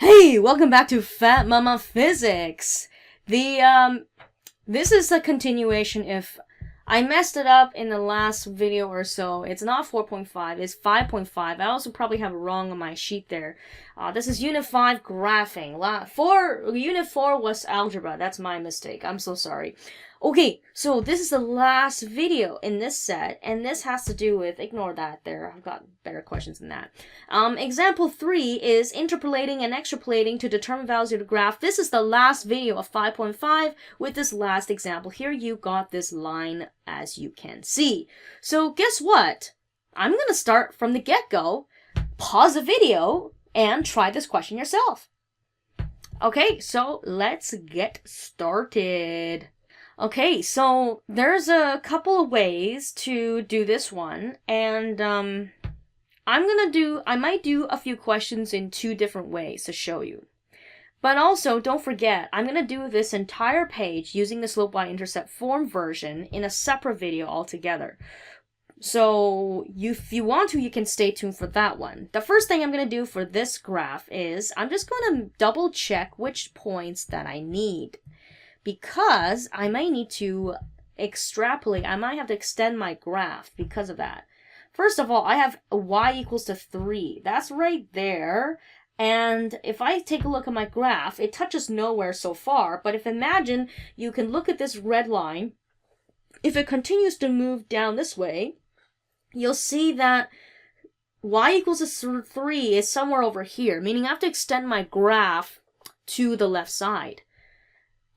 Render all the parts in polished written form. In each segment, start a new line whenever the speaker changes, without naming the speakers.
Hey, welcome back to Fat Mama Physics. This is a continuation. If I messed it up in the last video or so, it's not 4.5, it's 5.5. I also probably have it wrong on my sheet there. This is Unit 5 graphing. Unit 4 was algebra. That's my mistake. I'm so sorry. Okay, so this is the last video in this set, and this has to do with, ignore that there, I've got better questions than that. Example 3 is interpolating and extrapolating to determine values of the graph. This is the last video of 5.5 with this last example. Here you got this line, as you can see. So guess what? I'm going to start from the get-go, pause the video, and try this question yourself. Okay, so let's get started. Okay, so there's a couple of ways to do this one, and I might do a few questions in two different ways to show you. But also, don't forget, I'm going to do this entire page using the slope y-intercept form version in a separate video altogether. So if you want to, you can stay tuned for that one. The first thing I'm going to do for this graph is I'm just going to double check which points that I need, because I might need to extrapolate. I might have to extend my graph because of that. First of all, I have y equals to 3. That's right there. And if I take a look at my graph, it touches nowhere so far. But if imagine you can look at this red line, if it continues to move down this way, you'll see that y equals to 3 is somewhere over here, meaning I have to extend my graph to the left side.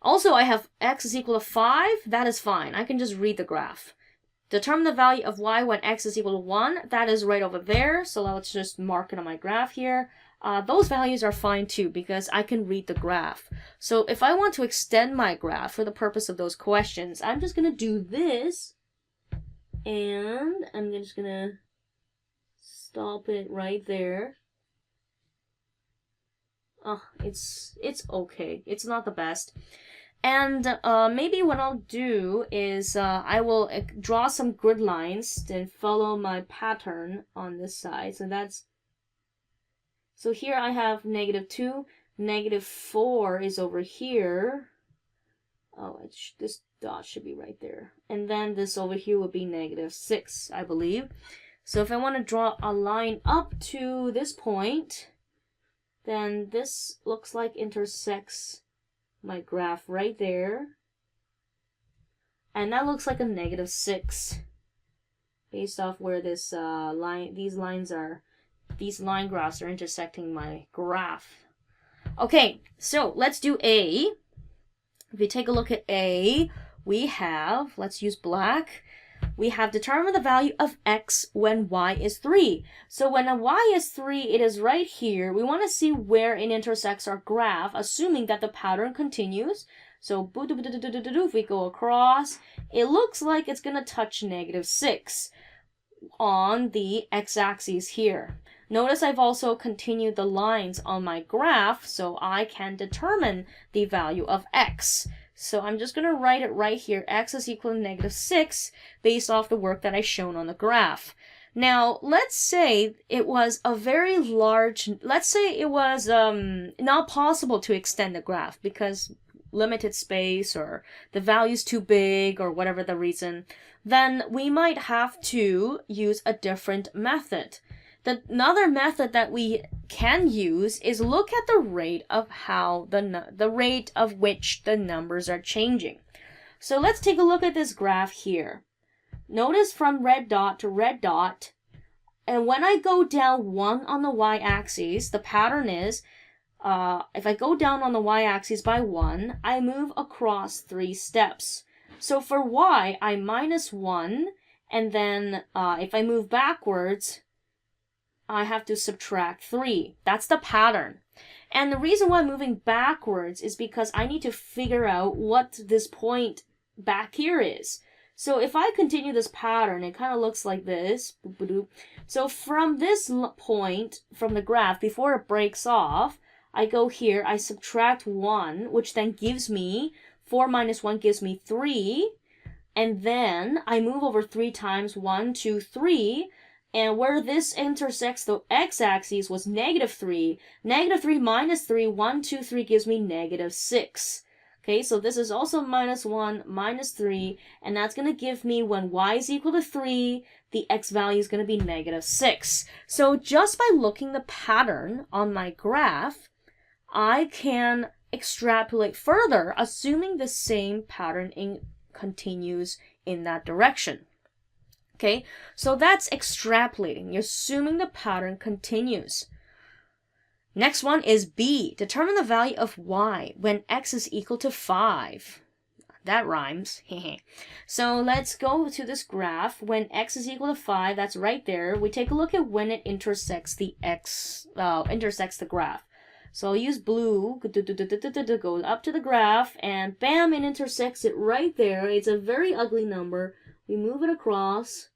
Also, I have x is equal to 5. That is fine. I can just read the graph. Determine the value of y when x is equal to 1. That is right over there. So let's just mark it on my graph here. Those values are fine too, because I can read the graph. So if I want to extend my graph for the purpose of those questions, I'm just going to do this. And I'm just going to stop it right there. It's okay. It's not the best. And maybe what I'll do is I will draw some grid lines and follow my pattern on this side. So here I have -2, -4 is over here. Oh, this dot should be right there. And then this over here would be -6, I believe. So if I want to draw a line up to this point, then this looks like intersects my graph right there. And that looks like a -6 based off where this these line graphs are intersecting my graph. Okay, so let's do A. If we take a look at A, we have, let's use black. We have determined the value of x when y is 3. So when a y is 3, it is right here. We want to see where it intersects our graph, assuming that the pattern continues. So if we go across, it looks like it's going to touch -6 on the x-axis here. Notice I've also continued the lines on my graph, so I can determine the value of x. So I'm just going to write it right here. X is equal to -6 based off the work that I've shown on the graph. Now, let's say it was a very large, let's say it was not possible to extend the graph because limited space or the value's too big or whatever the reason, then we might have to use a different method. Another method that we can use is look at the rate of how the rate of which the numbers are changing. So let's take a look at this graph here. Notice from red dot to red dot, and when I go down 1 on the y-axis, the pattern is if I go down on the y-axis by 1, I move across 3 steps. So for y, I -1, and then if I move backwards, I have to subtract 3. That's the pattern. And the reason why I'm moving backwards is because I need to figure out what this point back here is. So if I continue this pattern, it kind of looks like this. So from this point, from the graph, before it breaks off, I go here, I subtract 1, which then gives me, 4 minus 1 gives me 3. And then I move over 3 times, 1, 2, 3. And where this intersects the x-axis was -3. -3 minus 3, 1, 2, 3 gives me -6. Okay, so this is also -1, -3, and that's going to give me, when y is equal to 3, the x value is going to be -6. So just by looking the pattern on my graph, I can extrapolate further, assuming the same pattern continues in that direction. Okay, so that's extrapolating. You're assuming the pattern continues. Next one is B. Determine the value of y when x is equal to 5. That rhymes. So let's go to this graph. When x is equal to 5, that's right there. We take a look at when it intersects the intersects the graph. So I'll use blue, go up to the graph, and bam, it intersects it right there. It's a very ugly number. We move it across.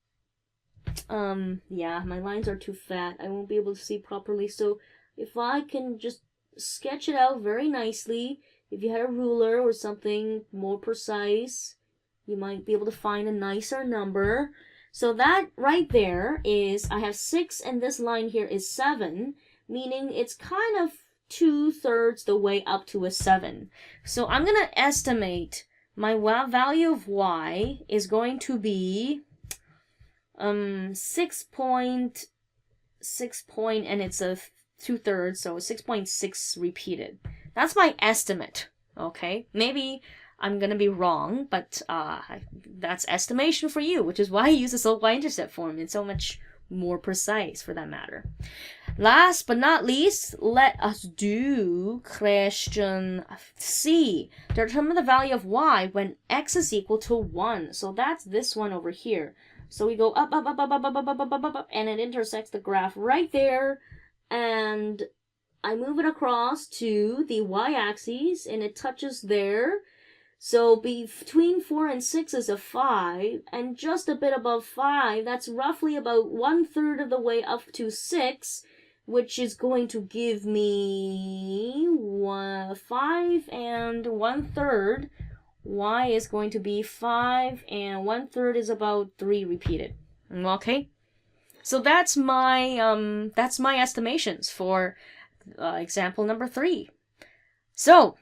Yeah, my lines are too fat. I won't be able to see properly. So if I can just sketch it out very nicely, if you had a ruler or something more precise, you might be able to find a nicer number. So that right there is, I have 6 and this line here is 7, meaning it's kind of 2/3 the way up to a 7. So I'm going to estimate my value of y is going to be 6.6 and it's a 2/3, so 6.6 repeated. That's my estimate, okay? Maybe I'm going to be wrong, but that's estimation for you, which is why I use the slope y-intercept form. It's so much more precise for that matter. Last but not least, let us do question C. Determine the value of y when x is equal to 1. So that's this one over here. So we go up, and it intersects the graph right there. And I move it across to the y-axis, and it touches there. So between 4 and 6 is a 5, and just a bit above 5, that's roughly about 1/3 of the way up to 6, which is going to give me 5 and 1/3. Y is going to be 5, and 1/3 is about 3 repeated. Okay? So that's my estimations for example number 3. So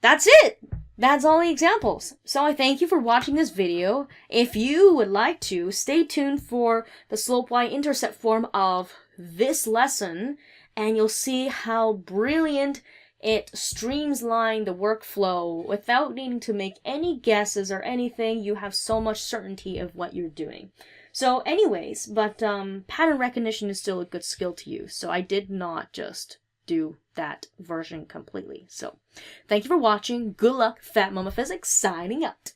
that's it. That's all the examples. So I thank you for watching this video. If you would like to, stay tuned for the slope y-intercept form of this lesson, and you'll see how brilliant it streamlines the workflow without needing to make any guesses or anything. You have so much certainty of what you're doing. So anyways, but pattern recognition is still a good skill to use. So I did not just do that version completely. So thank you for watching. Good luck. Fat Mama Physics signing out.